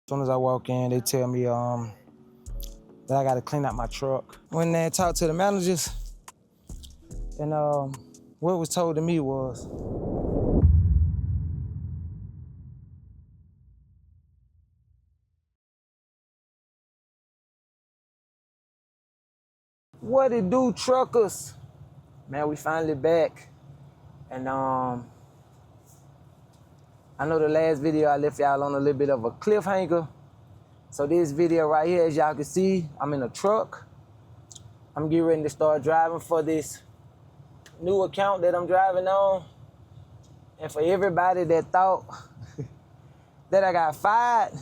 As soon as I walk in, they tell me that I gotta clean out my truck. Went there and talked to the managers, and what was told to me was, what it do, truckers? Man, we finally back. And I know the last video I left y'all on a little bit of a cliffhanger. So this video right here, as y'all can see, I'm in a truck. I'm getting ready to start driving for this new account that I'm driving on. And for everybody that thought that I got fired,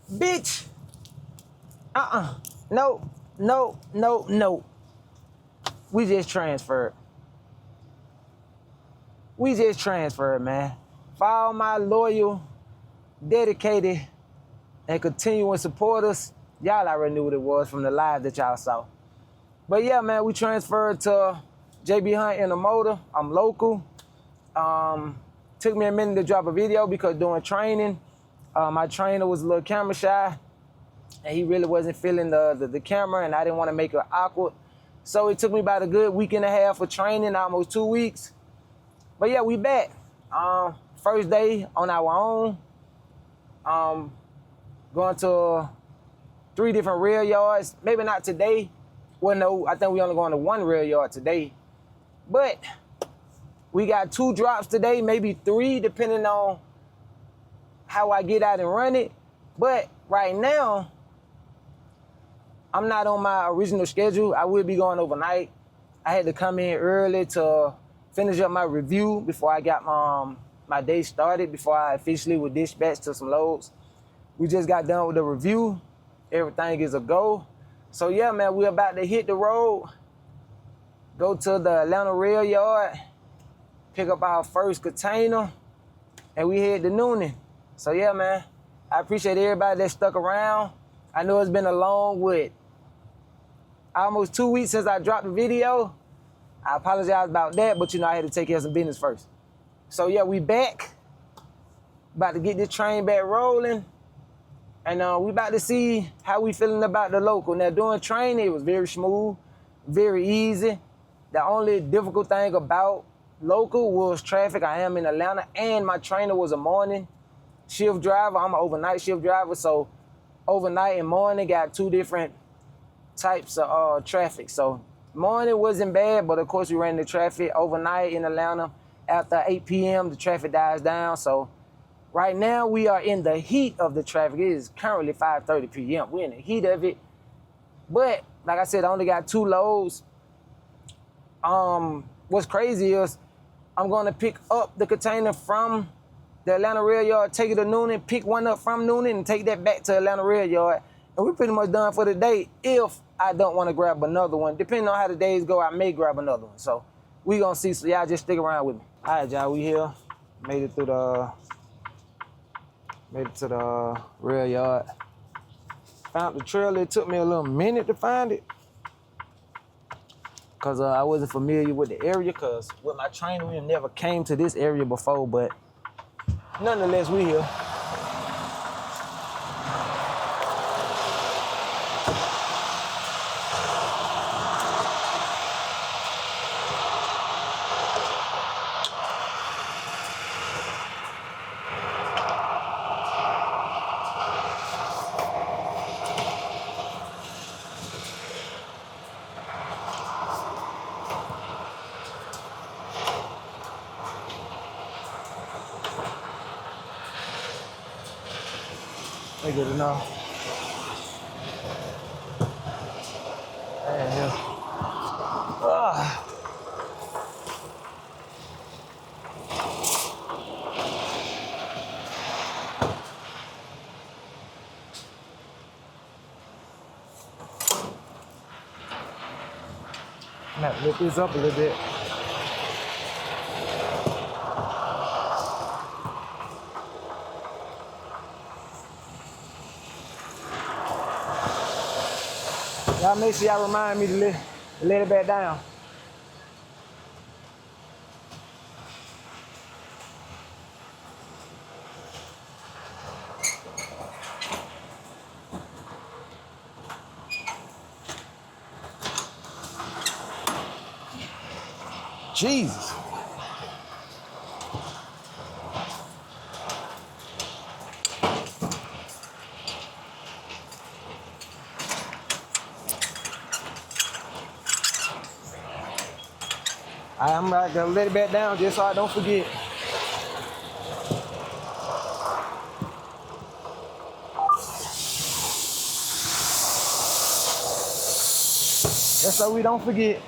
bitch, no. We just transferred. Man. For all my loyal, dedicated, and continuing supporters, y'all already knew what it was from the live that y'all saw. But yeah, man, we transferred to J.B.Hunt in the motor. I'm local. Took me a minute to drop a video because during training, my trainer was a little camera shy, and he really wasn't feeling the camera, and I didn't want to make it awkward. So it took me about a good week and a half of training, almost 2 weeks. But yeah, we back. First day on our own. Going to 3 different rail yards. Maybe not today. Well, no, I think we only going to 1 rail yard today. But we got 2 drops today, maybe 3, depending on how I get out and run it. But right now, I'm not on my original schedule. I will be going overnight. I had to come in early to finish up my review before I got my day started, before I officially was dispatched to some loads. We just got done with the review. Everything is a go. So yeah, man, we're about to hit the road, go to the Atlanta rail yard, pick up our first container, and we head to Noonan. So yeah, man, I appreciate everybody that stuck around. I know it's been a long almost 2 weeks since I dropped the video. I apologize about that, but I had to take care of some business first. So yeah, we back. About to get this train back rolling. And we about to see how we feeling about the local. Now, during training, it was very smooth, very easy. The only difficult thing about local was traffic. I am in Atlanta, and my trainer was a morning shift driver. I'm an overnight shift driver, so overnight and morning got 2 different types of traffic. So morning wasn't bad, but of course we ran into traffic overnight in Atlanta. After 8 p.m., the traffic dies down. So right now, we are in the heat of the traffic. It is currently 5:30 p.m. We're in the heat of it. But, like I said, I only got 2 loads. What's crazy is I'm going to pick up the container from the Atlanta rail yard, take it to Noonan, pick one up from Noonan, and take that back to Atlanta rail yard. And we're pretty much done for the day if I don't want to grab another one. Depending on how the days go, I may grab another one. So we going to see. So y'all just stick around with me. All right, y'all, we here. Made it to the rail yard. Found the trailer. It took me a little minute to find it because I wasn't familiar with the area, because with my trainer, we never came to this area before, but nonetheless, we here. They good enough. Man, yeah. I'm gonna have to lift this up a little bit. Y'all make sure y'all remind me to let it back down. Jesus. I'm about to let it back down just so I don't forget. Just so we don't forget.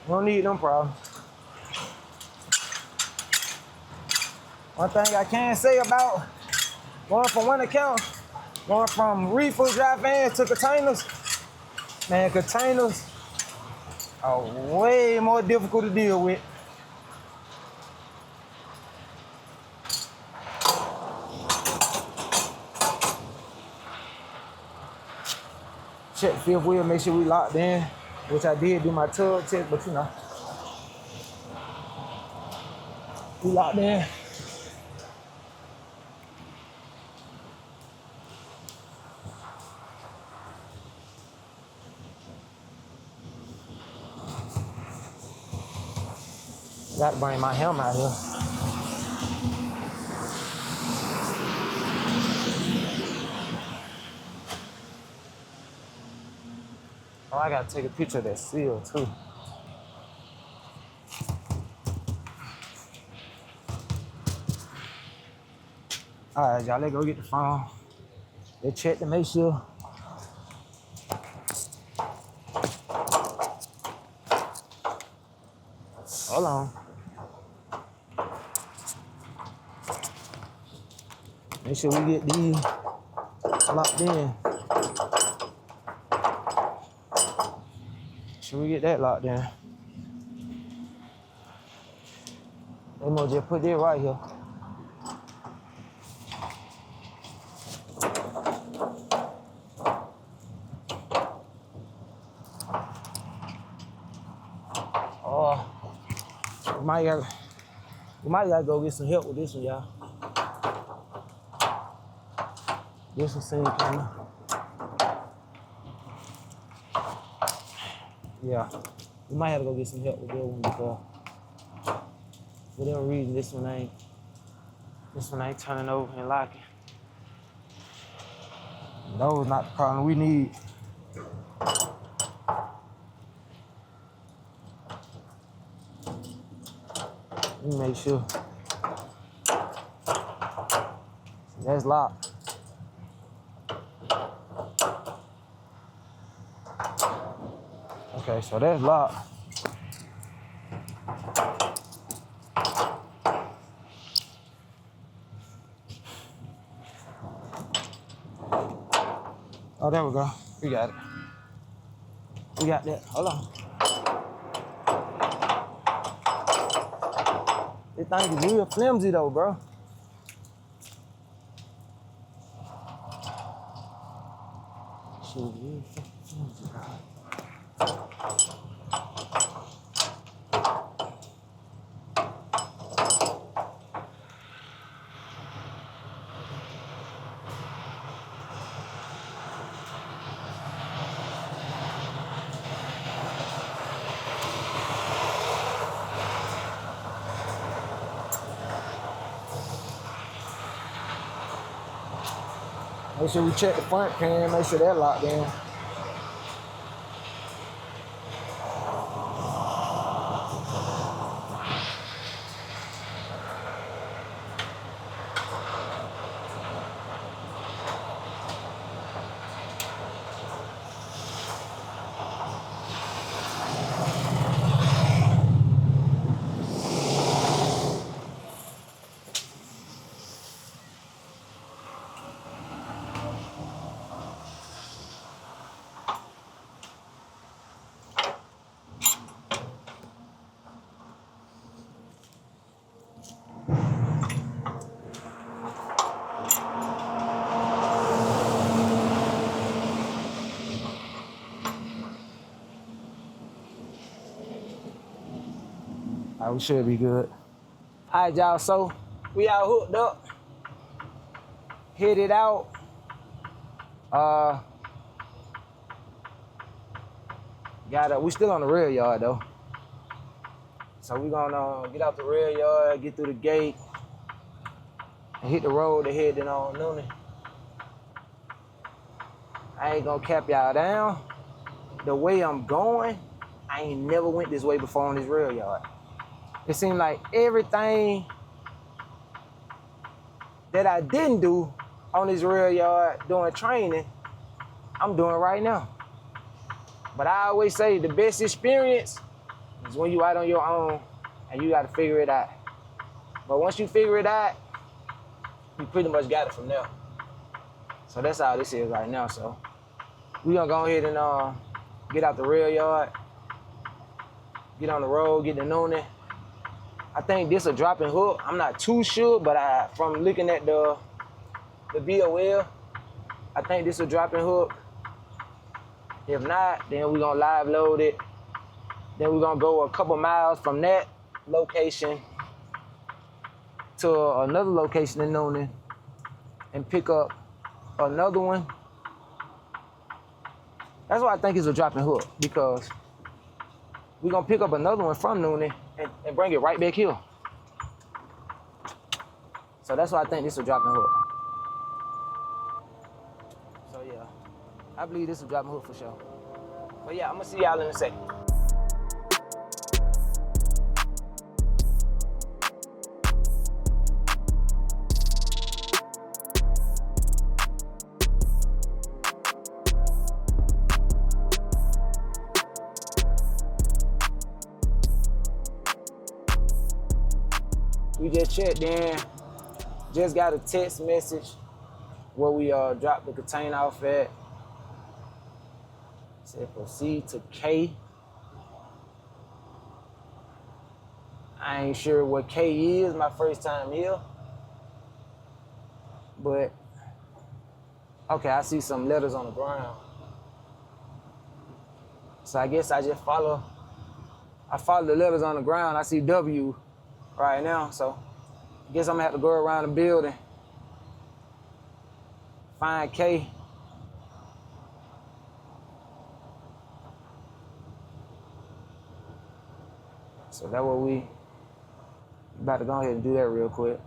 We don't need them problems. One thing I can say about going from one account, going from reefer dry vans to containers, man, containers are way more difficult to deal with. Check the fifth wheel, make sure we locked in, which I did do my tug test, but you know, we locked in. Got to bring my helmet out here. Oh, I gotta take a picture of that seal too. All right, y'all, let's go get the phone. Let's check to make sure. Hold on. Make sure we get these locked in. Should we get that locked in? They might just put it right here. Oh, we might gotta go get some help with this one, y'all. This one seems kind of. Yeah, we might have to go get some help with that one because for whatever reason this one ain't turning over and locking. Those not the problem we need. Let me make sure. That's locked. Okay, so that's locked. Oh, there we go. We got it. We got that. Hold on. This thing is real flimsy though, bro. Shit, real flimsy, bro. Make sure we check the front pan, make sure that locked in. All right, we should be good. All right, y'all, so we all hooked up. Hit it out. We still on the rail yard though. So we gonna get out the rail yard, get through the gate, and hit the road to head on Noonan. I ain't gonna cap y'all down. The way I'm going, I ain't never went this way before on this rail yard. It seemed like everything that I didn't do on this rail yard doing training, I'm doing right now. But I always say the best experience is when you out on your own and you gotta figure it out. But once you figure it out, you pretty much got it from there. So that's how this is right now. So we gonna go ahead and get out the rail yard, get on the road, get to Noonan. I think this a dropping hook. I'm not too sure, but from looking at the BOL, I think this a dropping hook. If not, then we're gonna live load it. Then we're gonna go a couple miles from that location to another location in Noonan and pick up another one. That's why I think it's a dropping hook, because we're gonna pick up another one from Noonan and bring it right back here. So that's why I think this is a dropping hook. So yeah, I believe this is a dropping hook for sure. But yeah, I'm gonna see y'all in a second. We just checked in, just got a text message where we dropped the container off at. It said proceed to K. I ain't sure what K is, my first time here. But, okay, I see some letters on the ground. So I guess I just follow the letters on the ground. I see W right now, so I guess I'm gonna have to go around the building, find K. So that's what we about to go ahead and do that real quick.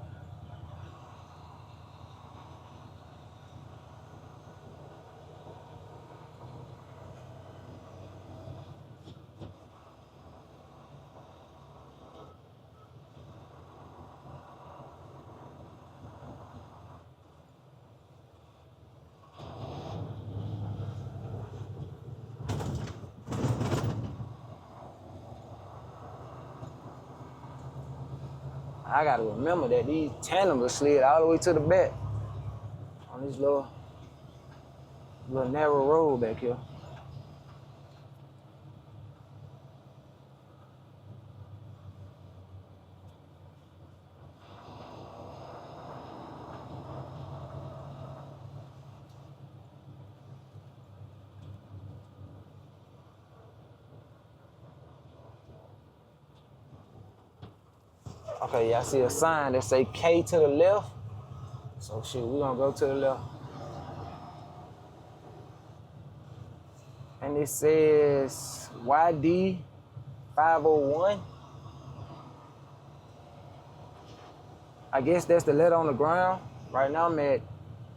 I gotta remember that these tandems slid all the way to the back on this little narrow road back here. Okay, yeah, I see a sign that say K to the left. So shit, we're gonna go to the left. And it says YD 501. I guess that's the letter on the ground. Right now I'm at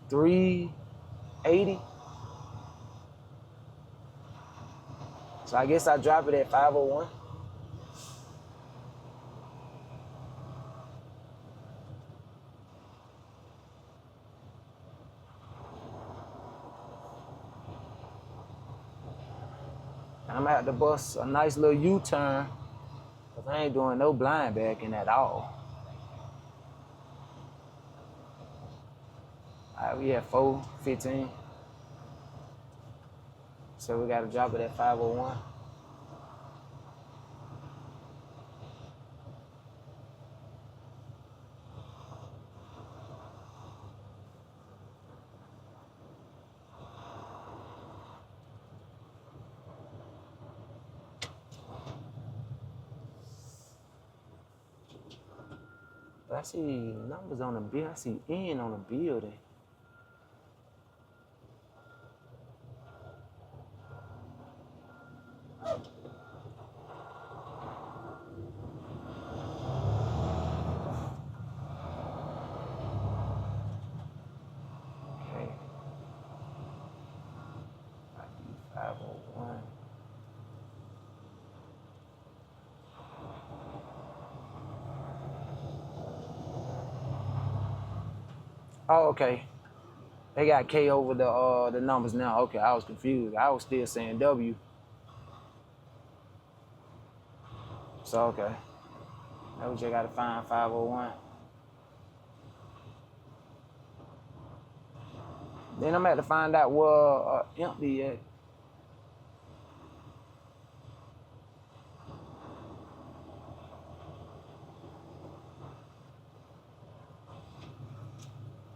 380. So I guess I drop it at 501. And I'm gonna have to bust a nice little U-turn, because I ain't doing no blind backing at all. All right, we at 415. So we gotta drop it at 501. But I see numbers on the bill. I see N on the building. Oh, okay. They got K over the numbers now. Okay, I was confused. I was still saying W. So okay. Now we just gotta find 501. Then I'm gonna have to find out where empty at.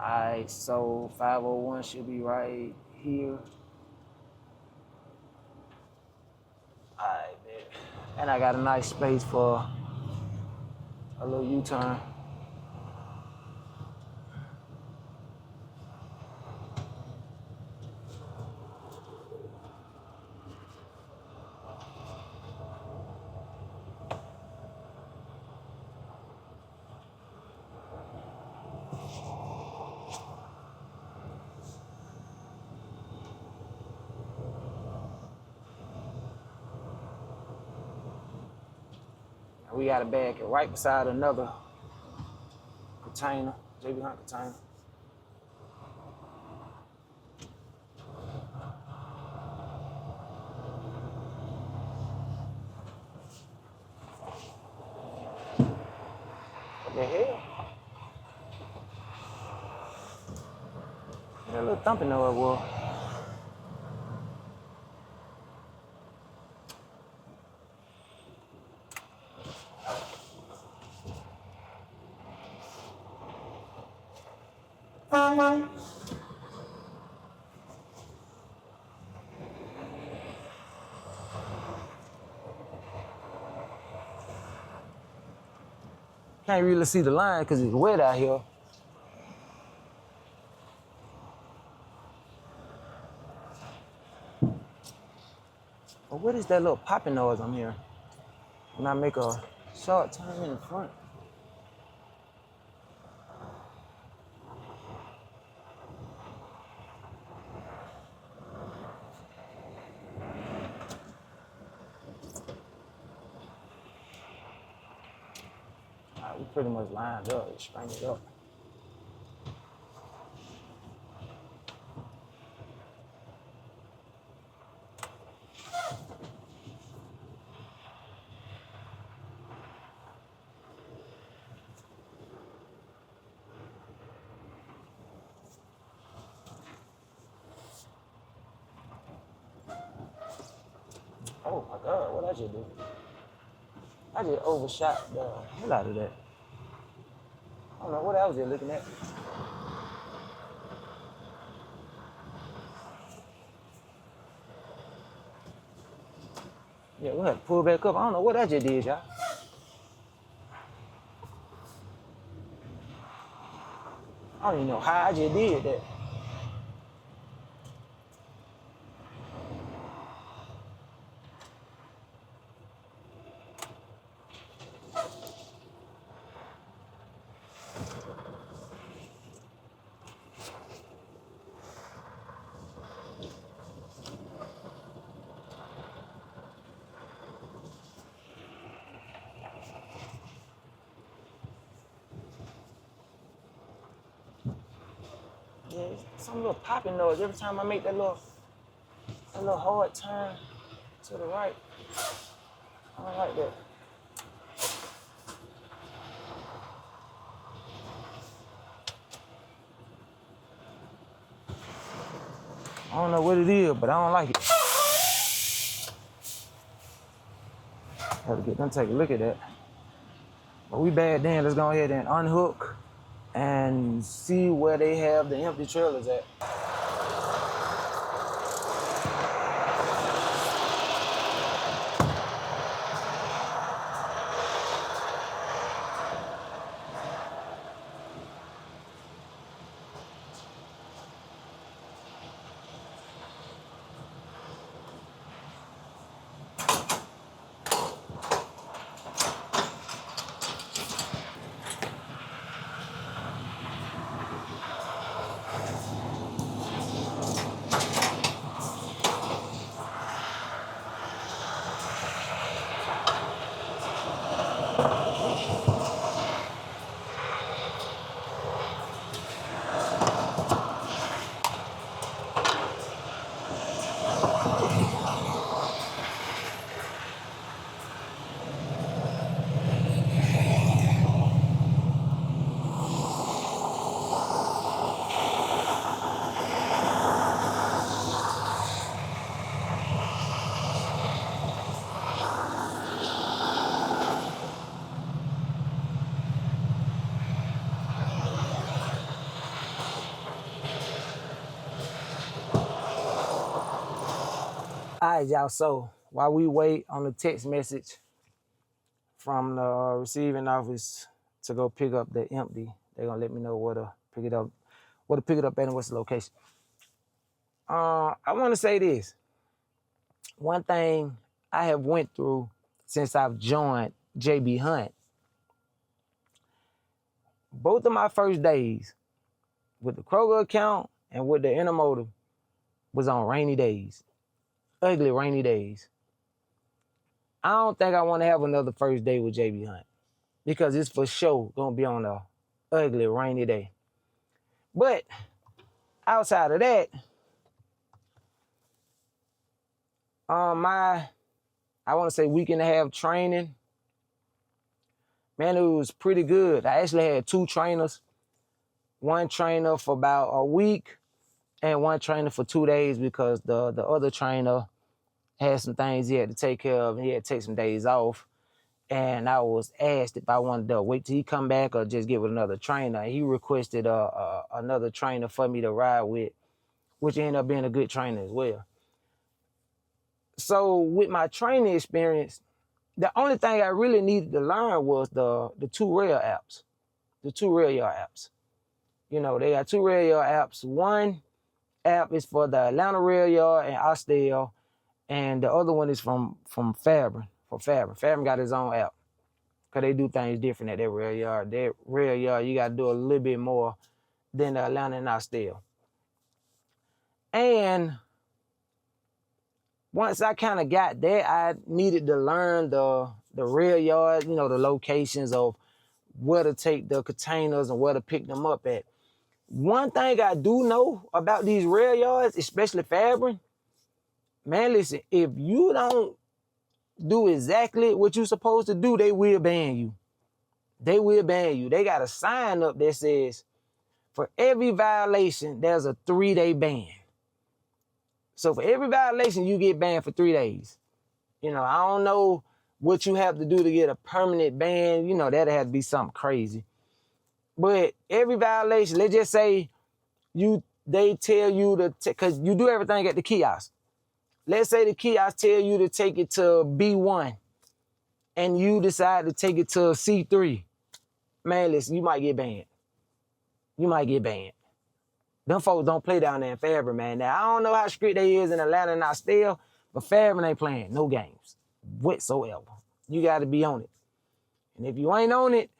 Alright, so 501 should be right here. Alright, man. And I got a nice space for a little U-turn. We got a bag right beside another container, J.B.Hunt container. What the hell? That little thumping noise was. Can't really see the line because it's wet out here. But what is that little popping noise I'm hearing when I make a short turn in the front? All right, we pretty much lined up. Let's string it up. Oh my God, what I just do? I just overshot the hell out of that. I don't know what I was just looking at. Yeah, we'll have to pull back up. I don't know what I just did, y'all. I don't even know how I just did that. Yeah, some little popping noise every time I make that little hard turn to the right. I don't like that. I don't know what it is, but I don't like it. Have to get them take a look at that. But we bad then. Let's go ahead and unhook and see where they have the empty trailers at. right, y'all. So while we wait on the text message from the receiving office to go pick up the empty, they're gonna let me know where to pick it up, at, and what's the location. I want to say this. One thing I have went through since I've joined J.B.Hunt, both of my first days with the Kroger account and with the intermodal was on rainy days, ugly rainy days. I don't think I want to have another first day with J.B.Hunt because it's for sure gonna be on a ugly rainy day. But outside of that, I want to say week and a half training, man, it was pretty good. I actually had 2 trainers, one trainer for about a week and one trainer for 2 days because the other trainer had some things he had to take care of and he had to take some days off. And I was asked if I wanted to wait till he come back or just get with another trainer. He requested another trainer for me to ride with, which ended up being a good trainer as well. So with my training experience, the only thing I really needed to learn was the 2 rail apps, the 2 rail yard apps. You know, they got 2 rail yard apps. One app is for the Atlanta rail yard and Austell, and the other one is from Fairburn, for Fairburn. Fairburn got his own app because they do things different at their rail yard. Their rail yard, you got to do a little bit more than the Atlanta and Austell. And once I kind of got that, I needed to learn the rail yard, you know, the locations of where to take the containers and where to pick them up at. One thing I do know about these rail yards, especially Fairburn, man, listen, if you don't do exactly what you're supposed to do, they will ban you. They will ban you. They got a sign up that says, for every violation, there's a 3-day ban. So for every violation, you get banned for 3 days. You know, I don't know what you have to do to get a permanent ban. You know, that'd have to be something crazy. But every violation, let's just say they tell you to, because you do everything at the kiosk. Let's say the kiosk tell you to take it to B1 and you decide to take it to C3. Man, listen, you might get banned. You might get banned. Them folks don't play down there in Fairburn, man. Now, I don't know how strict they is in Atlanta and Austell, but Fairburn ain't playing no games whatsoever. You got to be on it. And if you ain't on it,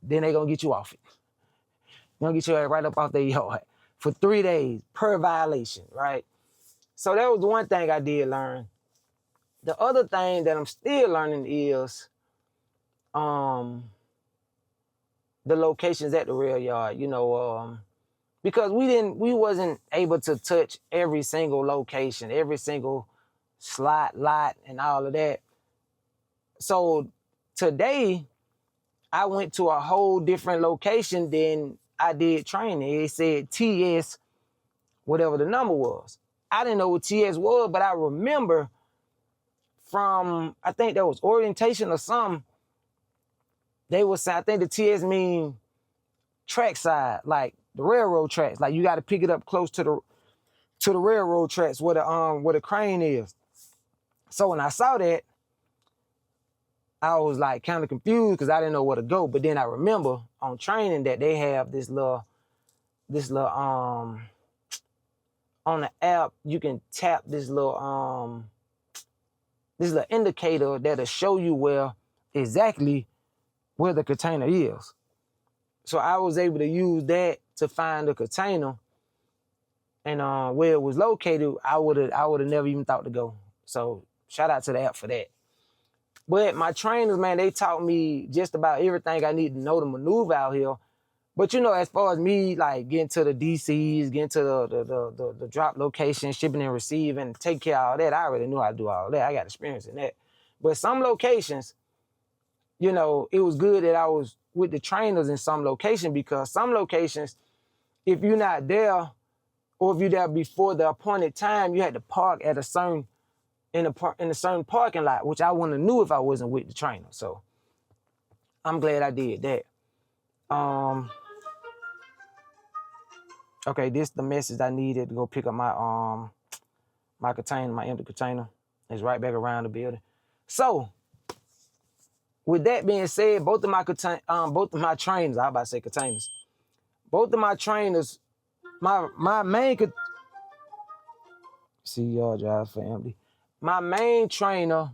then they going to get you off it. They're going to get you right up off their yard for 3 days per violation, right? So that was one thing I did learn. The other thing that I'm still learning is the locations at the rail yard, you know, because we wasn't able to touch every single location, every single slot, lot, and all of that. So today, I went to a whole different location than I did training. It said TS, whatever the number was. I didn't know what TS was, but I remember from, I think that was orientation or something, they were saying, I think the TS mean trackside, like the railroad tracks. Like you got to pick it up close to the railroad tracks where the crane is. So when I saw that, I was like kind of confused because I didn't know where to go. But then I remember on training that they have this little on the app, you can tap this little indicator that'll show you exactly where the container is. So I was able to use that to find the container, and where it was located, I would have never even thought to go. So shout out to the app for that. But my trainers, man, they taught me just about everything I need to know to maneuver out here. But you know, as far as me like getting to the DCs, getting to the drop location, shipping and receiving, take care of all that, I already knew how to do all that. I got experience in that. But some locations, you know, it was good that I was with the trainers in some location, because some locations, if you're not there or if you're there before the appointed time, you had to park at a certain in a certain parking lot, which I wouldn't have knew if I wasn't with the trainer. So I'm glad I did that. Okay, this is the message I needed to go pick up my container, my empty container, is right back around the building. So, with that being said, both of my trainers, I was about to say containers. Both of my trainers, my main see y'all drive for empty. My main trainer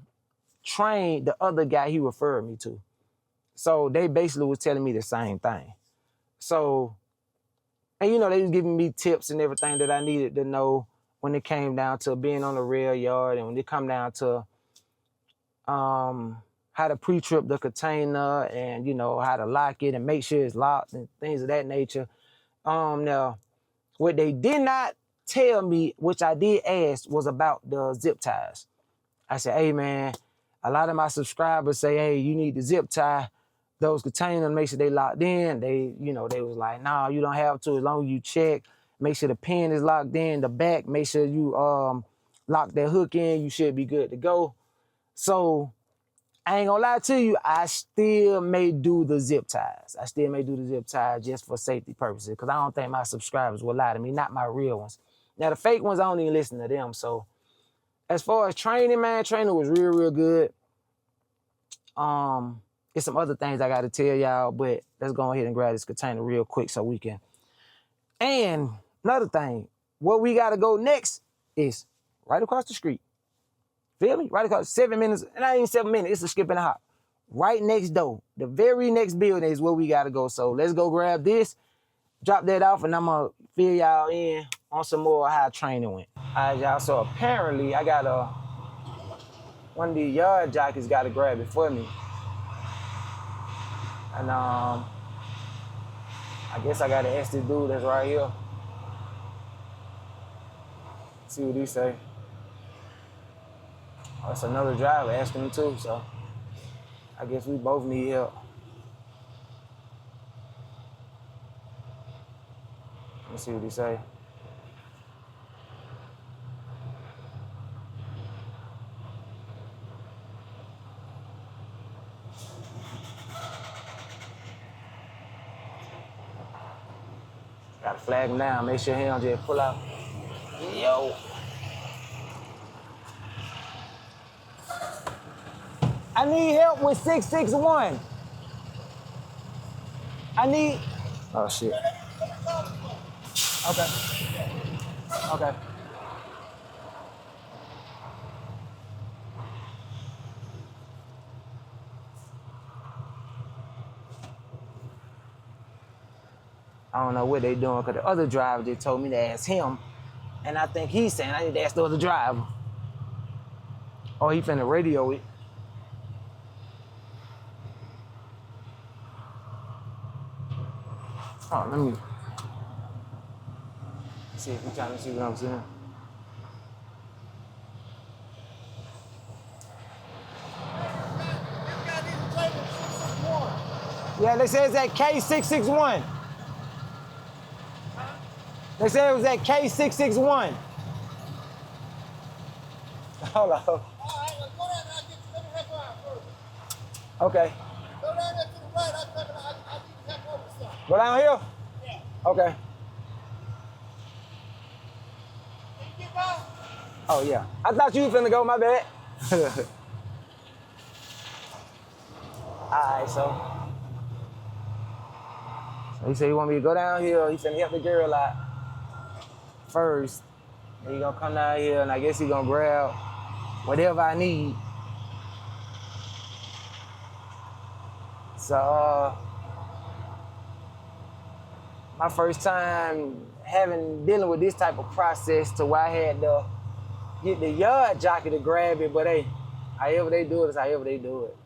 trained the other guy he referred me to. So they basically was telling me the same thing. So, and you know, they was giving me tips and everything that I needed to know when it came down to being on the rail yard and when it come down to how to pre-trip the container and, you know, how to lock it and make sure it's locked and things of that nature. Now, what they did not tell me, which I did ask, was about the zip ties. I said, hey, man, a lot of my subscribers say, hey, you need to zip tie those containers, make sure they locked in. They, you know, they was like, nah, you don't have to as long as you check. Make sure the pin is locked in, the back, make sure you lock that hook in, you should be good to go. So I ain't gonna lie to you, I still may do the zip ties. I still may do the zip ties just for safety purposes because I don't think my subscribers will lie to me, not my real ones. Now, the fake ones, I don't even listen to them. So as far as training, man, training was real, real good. There's some other things I got to tell y'all, but let's go ahead and grab this container real quick so we can. And another thing, where we got to go next is right across the street. Feel me? Right across 7 minutes, not even 7 minutes, it's a skip and a hop. Right next door, the very next building is where we got to go. So let's go grab this, drop that off, and I'm going to fill y'all in on some more how training went. All right, y'all, so apparently I got one of the yard jockeys got to grab it for me. And I guess I gotta ask this dude that's right here. See what he say. Oh, it's another driver asking him too, so I guess we both need help. Let me see what he say. Gotta flag him down, make sure he don't just pull out. Yo. I need help with 661. Oh shit. Okay. I don't know what they doing, because the other driver just told me to ask him, and I think he's saying I need to ask the other driver. Oh, he finna radio it. Oh, let me see if he's trying to see what I'm saying. Yeah, they say it's at K661. They said it was at K661. Hold on. All right, let's go down there. Let me help you out first. Okay. Go down there to the right. I need help over something. Go down here? Yeah. Okay. Can you get by? Oh, yeah. I thought you was finna go, my bad. All right, so he said he want me to go down here. He finna help the girl out first. Then he gonna come down here, and I guess he gonna grab whatever I need. So, my first time dealing with this type of process to where I had to get the yard jockey to grab it, but hey, however they do it is however they do it.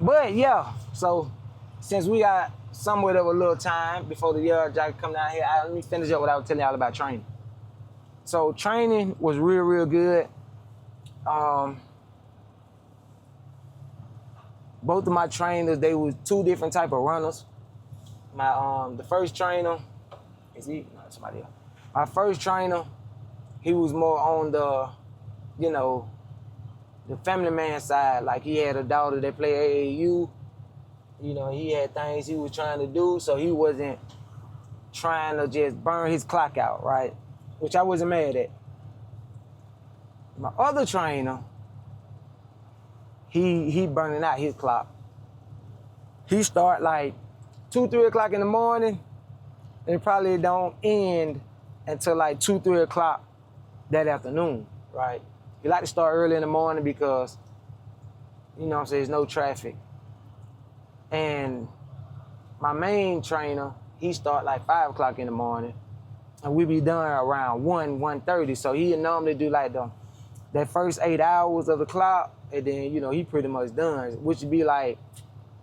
But yeah, so since we got somewhat of a little time before the yard jockey come down here, let me finish up what I was telling y'all about training. So training was real, real good. Both of my trainers, they was two different type of runners. The first trainer, is he? No, somebody else. My first trainer, he was more on the, you know, the family man side, like he had a daughter that played AAU. You know, he had things he was trying to do, so he wasn't trying to just burn his clock out, right? Which I wasn't mad at. My other trainer, he burning out his clock. He start like 2, 3 o'clock in the morning, and it probably don't end until like 2, 3 o'clock that afternoon, right? He like to start early in the morning because, you know what I'm saying, there's no traffic. And my main trainer, he start like 5 o'clock in the morning, and we be done around 1:30. So he normally do like that first 8 hours of the clock, and then, you know, he pretty much done, which would be like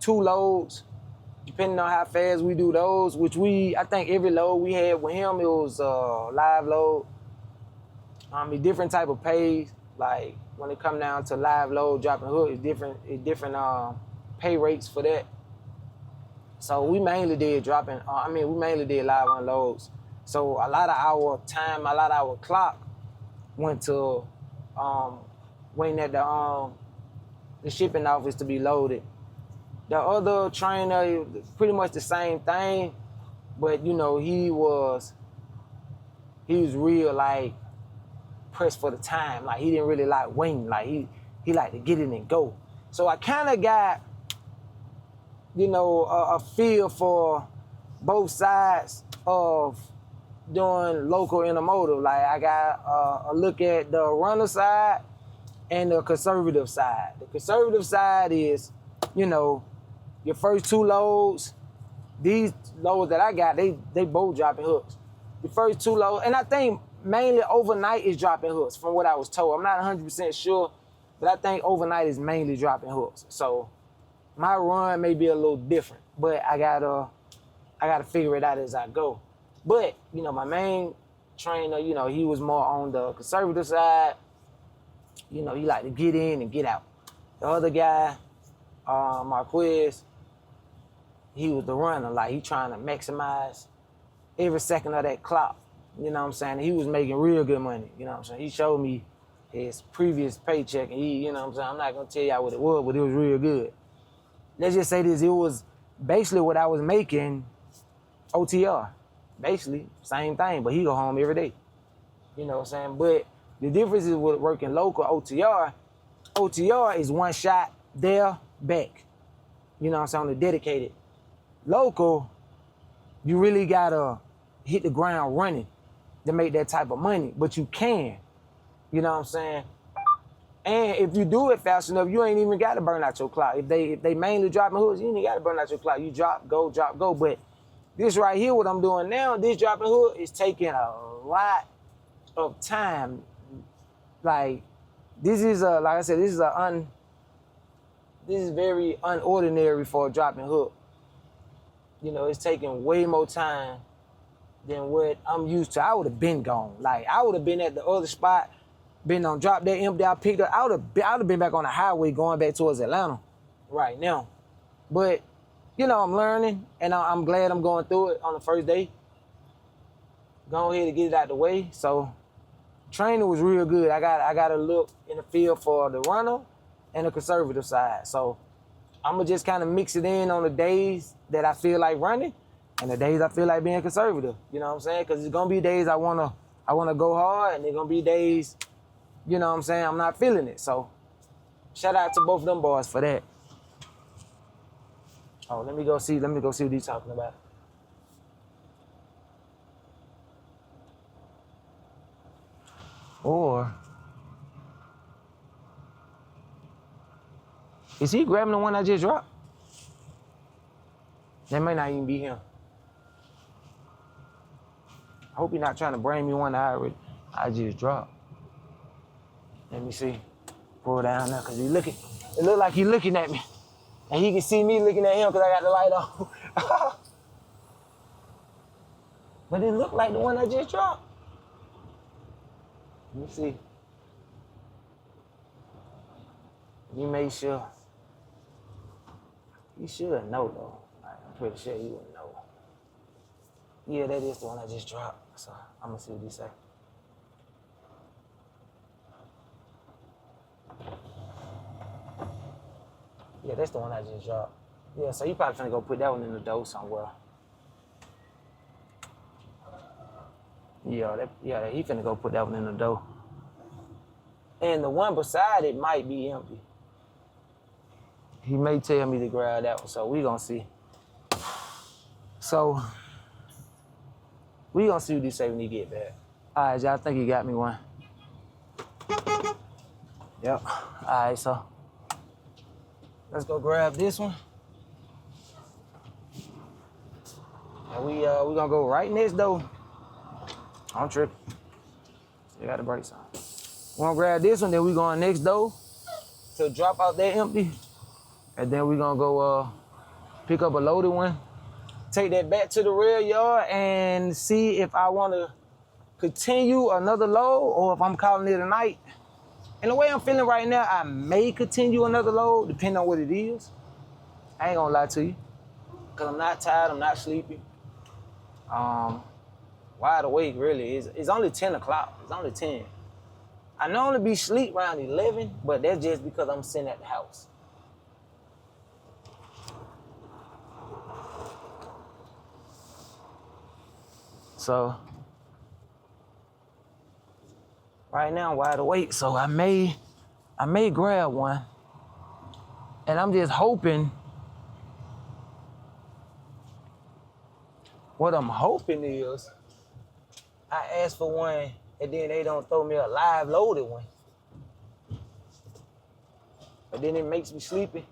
2 loads, depending on how fast we do those, which I think every load we had with him, it was live load. A different type of pays. Like when it come down to live load, dropping hook, it's different pay rates for that. So we mainly did we mainly did live unloads. So a lot of our time, a lot of our clock went to waiting at the shipping office to be loaded. The other trainer, pretty much the same thing, but you know, he was real like pressed for the time. Like he didn't really like waiting. Like he liked to get in and go. So I kind of got, you know, a feel for both sides of doing local intermodal. Like I got a look at the runner side and the conservative side. The conservative side is, you know, your first 2 loads, these loads that I got, they both dropping hooks. The first 2 loads, and I think mainly overnight is dropping hooks from what I was told. I'm not 100% sure, but I think overnight is mainly dropping hooks. So my run may be a little different, but I gotta figure it out as I go. But, you know, my main trainer, you know, he was more on the conservative side. You know, he liked to get in and get out. The other guy, Marquez, he was the runner. Like he trying to maximize every second of that clock. You know what I'm saying? He was making real good money. You know what I'm saying? He showed me his previous paycheck, and you know what I'm saying? I'm not gonna tell y'all what it was, but it was real good. Let's just say this, it was basically what I was making OTR. Basically, same thing, but he go home every day. You know what I'm saying? But the difference is with working local OTR is one shot there, back. You know what I'm saying? On the dedicated. Local, you really gotta hit the ground running to make that type of money, but you can. You know what I'm saying? And if you do it fast enough, you ain't even got to burn out your clock. If they mainly dropping hooks, you ain't got to burn out your clock. You drop, go. But this right here, what I'm doing now, this dropping hook is taking a lot of time. Like this is like I said, this is very unordinary for a dropping hook. You know, it's taking way more time than what I'm used to. I would have been gone. Like I would have been at the other spot, been on drop that empty, I picked up. I would have been back on the highway going back towards Atlanta right now. But you know, I'm learning, and I'm glad I'm going through it on the first day. Go ahead and get it out the way. So training was real good. I got to look in the field for the runner and the conservative side. So I'm gonna just kind of mix it in on the days that I feel like running and the days I feel like being conservative. You know what I'm saying? Because it's gonna be days I wanna go hard, and there's gonna be days, you know what I'm saying, I'm not feeling it. So shout out to both of them boys for that. Oh, let me go see what he's talking about. Or is he grabbing the one I just dropped? That may not even be him. I hope he's not trying to bring me one I just dropped. Let me see. Pull it down now, because it look like he's looking at me. And he can see me looking at him because I got the light on. But it looked like the one I just dropped. Let me see. You make sure. You should know though. I'm pretty sure you would know. Yeah, that is the one I just dropped. So I'm gonna see what he say. Yeah, that's the one I just dropped. Yeah, so you probably finna go put that one in the dough somewhere. Yeah, he finna go put that one in the dough. And the one beside it might be empty. He may tell me to grab that one, so we gonna see. So, we gonna see what he say when he get back. All right, y'all, I think he got me one. Yep, all right, so let's go grab this one. And we gonna go right next door. I'm tripping. You got the brakes on. We're gonna grab this one, then we going next door to drop out that empty. And then we gonna go pick up a loaded one, take that back to the rail yard and see if I wanna continue another load or if I'm calling it a night. And the way I'm feeling right now, I may continue another load, depending on what it is. I ain't gonna lie to you. Cause I'm not tired, I'm not sleepy. Wide awake, really. It's only 10 o'clock, it's only 10. I normally be asleep around 11, but that's just because I'm sitting at the house. So, right now I'm wide awake, so I may grab one. And I'm just hoping, what I'm hoping is, I ask for one and then they don't throw me a live loaded one. But then it makes me sleepy.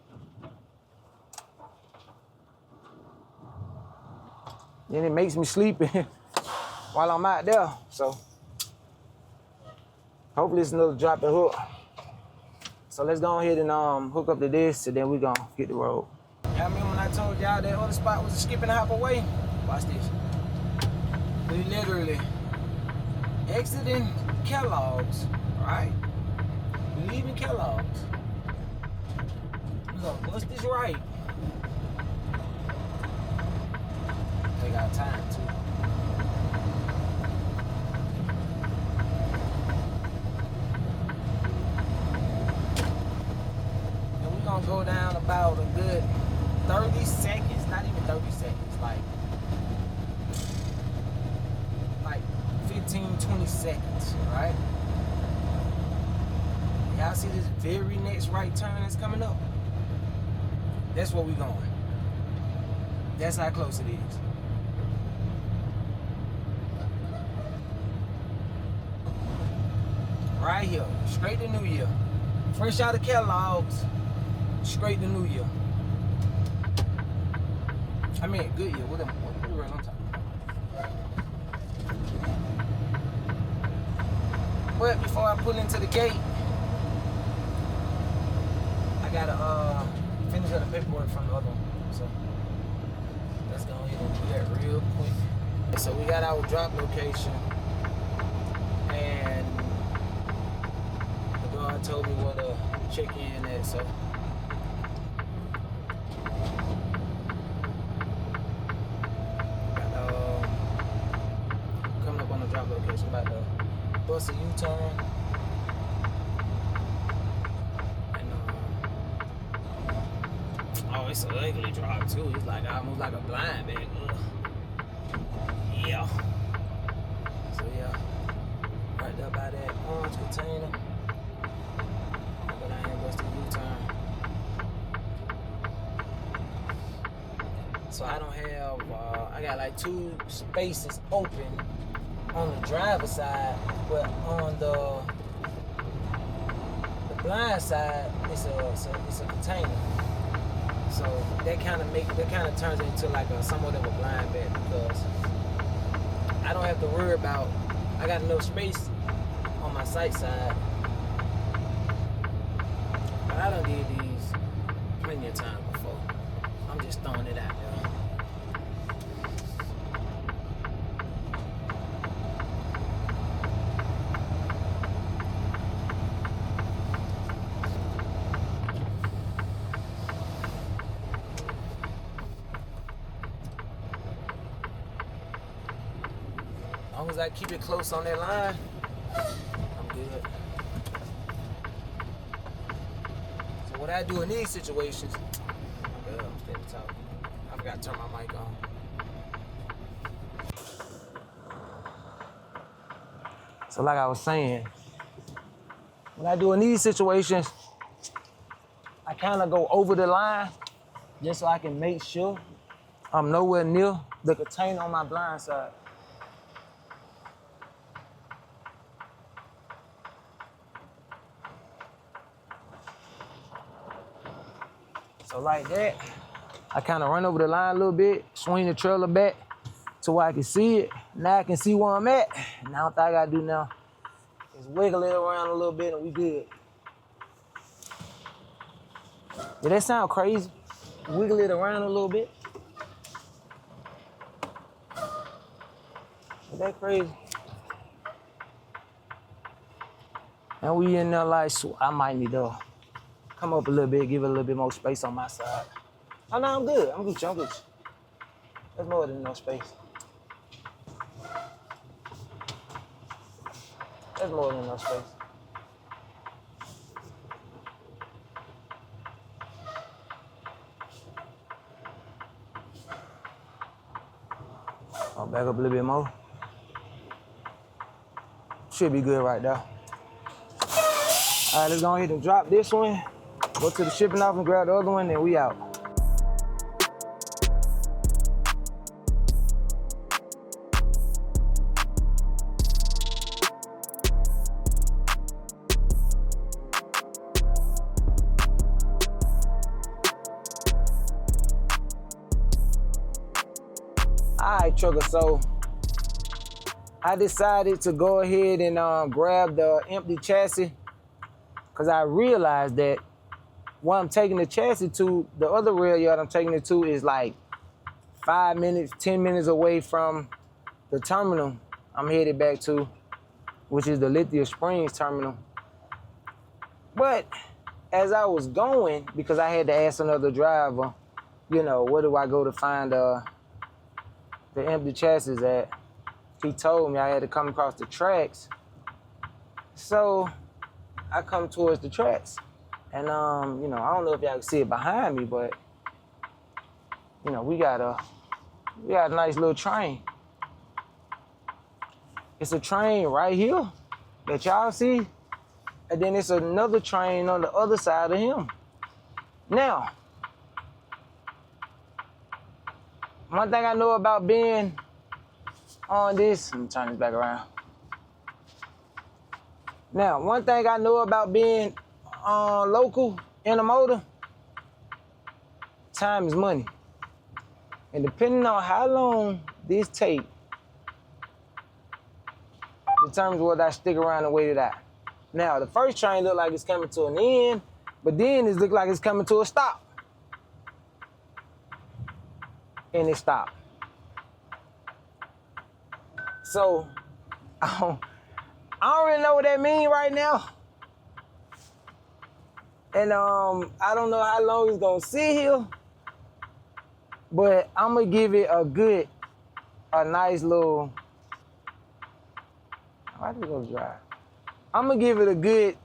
Then it makes me sleepy while I'm out there. So hopefully it's another drop and hook. So let's go ahead and hook up to this and then we're gonna get the road. Y'all remember when I told y'all that other spot was a skip and a hop away? Watch this. We literally exiting Kellogg's, right? Leaving Kellogg's. We're gonna bust this right. They got time too. And we're gonna go down about a good 30 seconds, not even 30 seconds, like 15, 20 seconds, right? Y'all see this very next right turn that's coming up? That's where we going. That's how close it is. Right here, straight to New Year. Fresh out of Kellogg's, straight to New Year. I mean, good year, what are we on top? But before I pull into the gate, I gotta finish up the paperwork from the other one. So let's go ahead and do that real quick. So we got our drop location, and the guard told me where to check in at. So coming up on the drop location, about to bust a U-turn. Oh, it's an ugly drop too. It's like almost like a blind bag. Ugh. Yeah. So yeah, right there by that orange container. Go down here and bust a U-turn. So I don't have. I got like 2 spaces open on the driver's side, but on the blind side, it's a container. So that kind of turns it into like somewhat of a blind bag because I don't have to worry about. I got enough space on my sight side, but I done did these plenty of times before. I'm just throwing it out there. As long as I keep it close on that line, I'm good. So what I do in these situations, I'm steady talking. I forgot to turn my mic on. So like I was saying, what I do in these situations, I kind of go over the line just so I can make sure I'm nowhere near the container on my blind side. So like that, I kind of run over the line a little bit, swing the trailer back to where I can see it. Now I can see where I'm at. Now what I gotta do now is wiggle it around a little bit and we good. Did that sound crazy? Wiggle it around a little bit. Is that crazy? And we in there like, I might need to come up a little bit, give it a little bit more space on my side. Oh no, I'm good. I'm good. That's more than enough space. That's more than enough space. I'll back up a little bit more. Should be good right there. All right, let's go ahead and drop this one. Go to the shipping off and grab the other one, and we out. All right, trucker, so I decided to go ahead and grab the empty chassis because I realized that where I'm taking the chassis to, the other rail yard I'm taking it to is like 5 minutes, 10 minutes away from the terminal I'm headed back to, which is the Lithia Springs terminal. But as I was going, because I had to ask another driver, you know, where do I go to find the empty chassis at? He told me I had to come across the tracks. So I come towards the tracks. And you know, I don't know if y'all can see it behind me, but you know, we got a nice little train. It's a train right here that y'all see, and then it's another train on the other side of him. Now, one thing I know about being on this, let me turn this back around. Now, one thing I know about being local in a motor, time is money. And depending on how long this take determines whether I stick around and wait it out. Now, the first train look like it's coming to an end, but then it look like it's coming to a stop. And it stopped. So, I don't really know what that means right now. And I don't know how long it's gonna sit here, but I'm gonna give it a nice little, why did it go dry? I'm gonna give it a good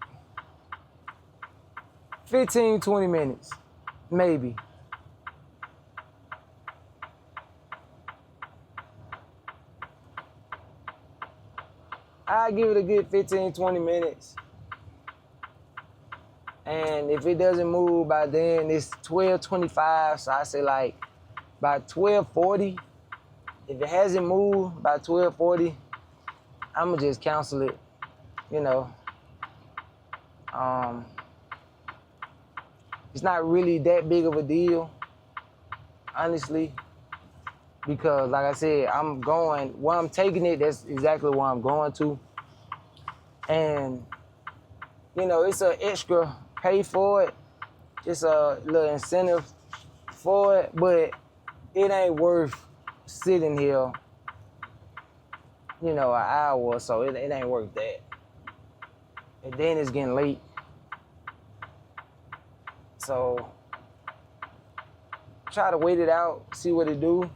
15, 20 minutes, maybe. I'll give it a good 15, 20 minutes. And if it doesn't move by then, it's 12:25, so I say like by 12:40. If it hasn't moved by 12:40, I'ma just cancel it, you know. It's not really that big of a deal, honestly, because like I said, where I'm taking it, that's exactly where I'm going to. And, you know, it's an extra pay for it. It's a little incentive for it, but it ain't worth sitting here, you know, an hour or so. It ain't worth that. And then it's getting late. So try to wait it out, see what it do.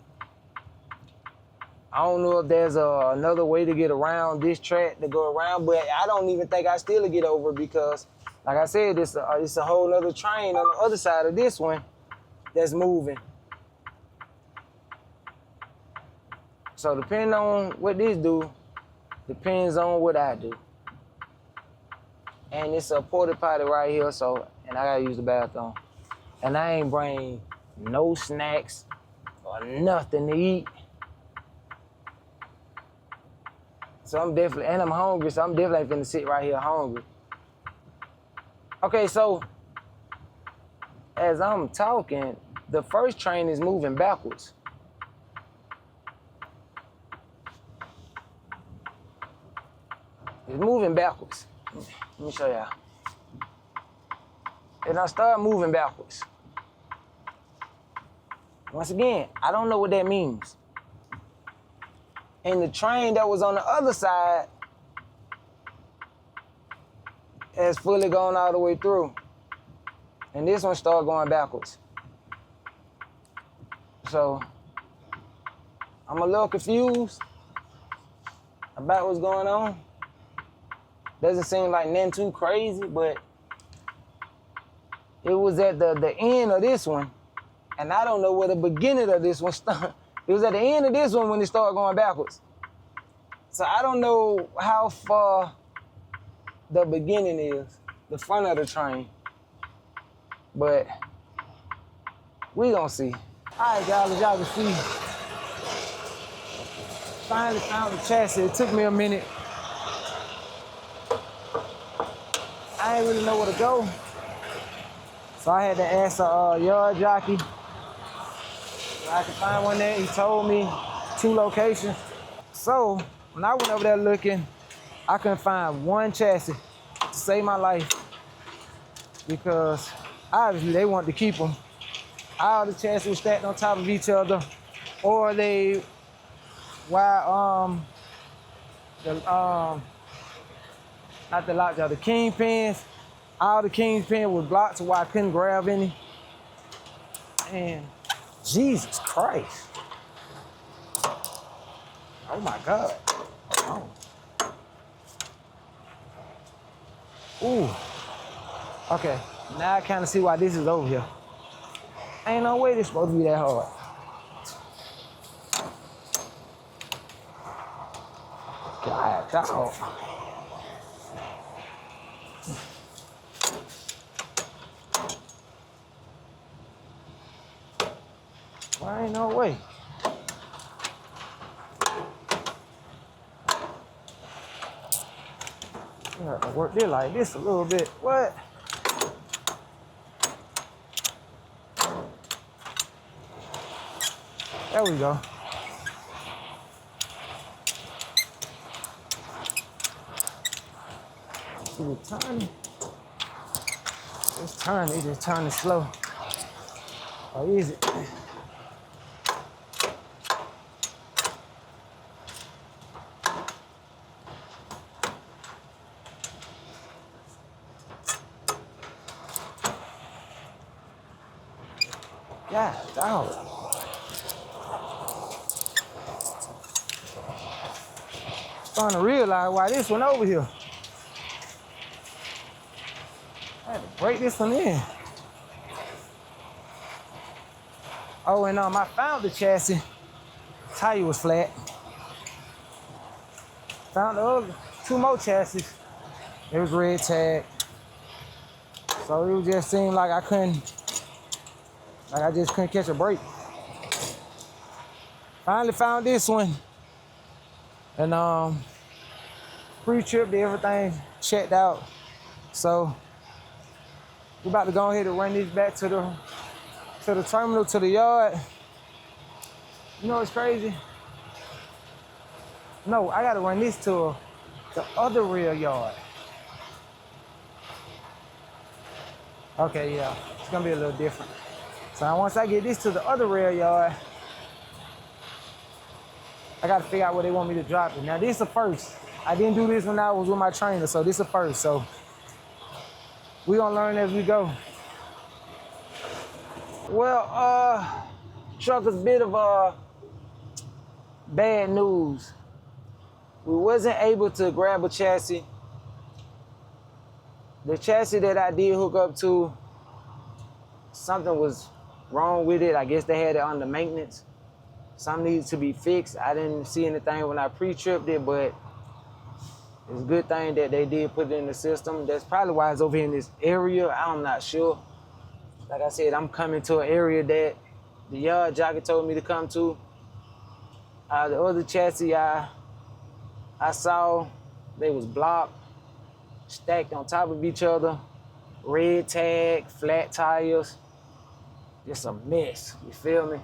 I don't know if there's another way to get around this track to go around, but I don't even think I still get over because Like I said, it's a whole other train on the other side of this one that's moving. So depending on what this do, depends on what I do. And it's a porta potty right here, so, and I gotta use the bathroom. And I ain't bring no snacks or nothing to eat. So I'm definitely, and I'm hungry, so I'm definitely finna sit right here hungry. Okay, so as I'm talking, the first train is moving backwards. It's moving backwards. Let me show y'all. And I start moving backwards. Once again, I don't know what that means. And the train that was on the other side has fully gone all the way through. And this one started going backwards. So I'm a little confused about what's going on. Doesn't seem like nothing too crazy, but it was at the end of this one, and I don't know where the beginning of this one started. It was at the end of this one when it started going backwards. So I don't know how far the beginning is, the front of the train. But we gonna see. All right, guys, as y'all can see, finally found the chassis. It took me a minute. I didn't really know where to go. So I had to ask a yard jockey. So I could find one there. He told me 2 locations. So when I went over there looking, I couldn't find one chassis to save my life because obviously they wanted to keep them. All the chassis were stacked on top of each other, or they, not the lockjaw, the kingpins. All the kingpins were blocked to where I couldn't grab any. And Jesus Christ. Oh my God. Oh. Ooh. Okay, now I kind of see why this is over here. Ain't no way this supposed to be that hard. God, dog. Well, ain't no way. I have to work this like this a little bit. What? There we go. See the turning? It's turning, it's just turning slow. Or is it? Yeah, dog. Starting to realize why this one over here. I had to break this one in. Oh, and I found the chassis. Tire was flat. Found the other 2 more chassis. It was red tag. So it just seemed like I just couldn't catch a break. Finally found this one. And pre-trip, everything checked out. So we're about to go ahead and run this back to the terminal, to the yard. You know what's crazy? No, I gotta run this to the other rail yard. Okay, yeah, it's gonna be a little different. So once I get this to the other rail yard, I gotta figure out where they want me to drop it. Now this is the first. I didn't do this when I was with my trainer, so this is the first. So we're gonna learn as we go. Well, trucker's bit of bad news. We wasn't able to grab a chassis The chassis that I did hook up to, something was wrong with it. I guess they had it under maintenance. Something needed to be fixed. I didn't see anything when I pre-tripped it, but it's a good thing that they did put it in the system. That's probably why it's over here in this area. I'm not sure. Like I said, I'm coming to an area that the yard jockey told me to come to. The other chassis I saw, they was blocked, stacked on top of each other, red tag, flat tires, just a mess, you feel me?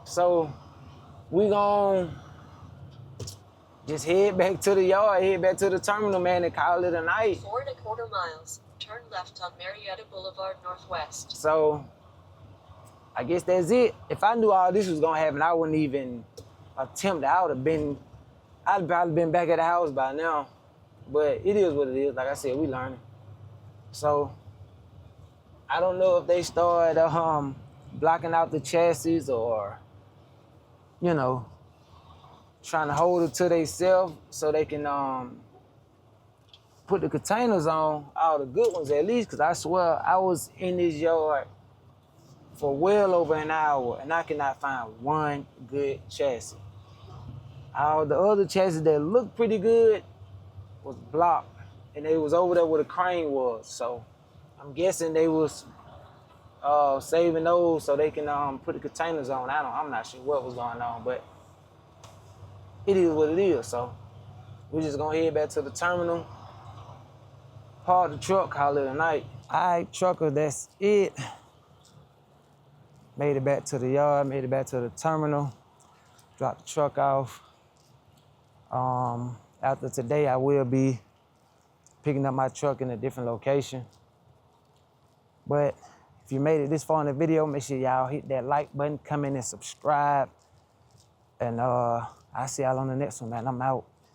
So we gon' just head back to the yard, head back to the terminal, man, and call it a night. 4.25 miles, turn left on Marietta Boulevard Northwest. So I guess that's it. If I knew all this was gonna happen, I wouldn't even attempt it. I'd probably been back at the house by now. But it is what it is. Like I said, we learning. So I don't know if they started blocking out the chassis or, you know, trying to hold it to themselves so they can put the containers on, all the good ones at least, because I swear I was in this yard for well over an hour and I cannot find one good chassis. All the other chassis that looked pretty good was blocked, and they was over there where the crane was. So I'm guessing they was saving those so they can put the containers on. I'm not sure what was going on, but it is what it is. So we're just gonna head back to the terminal, park the truck, call it a night. All right, trucker, that's it. Made it back to the yard, made it back to the terminal, dropped the truck off. After today, I will be picking up my truck in a different location. But if you made it this far in the video, make sure y'all hit that like button, come in and subscribe. And I'll see y'all on the next one, man. I'm out.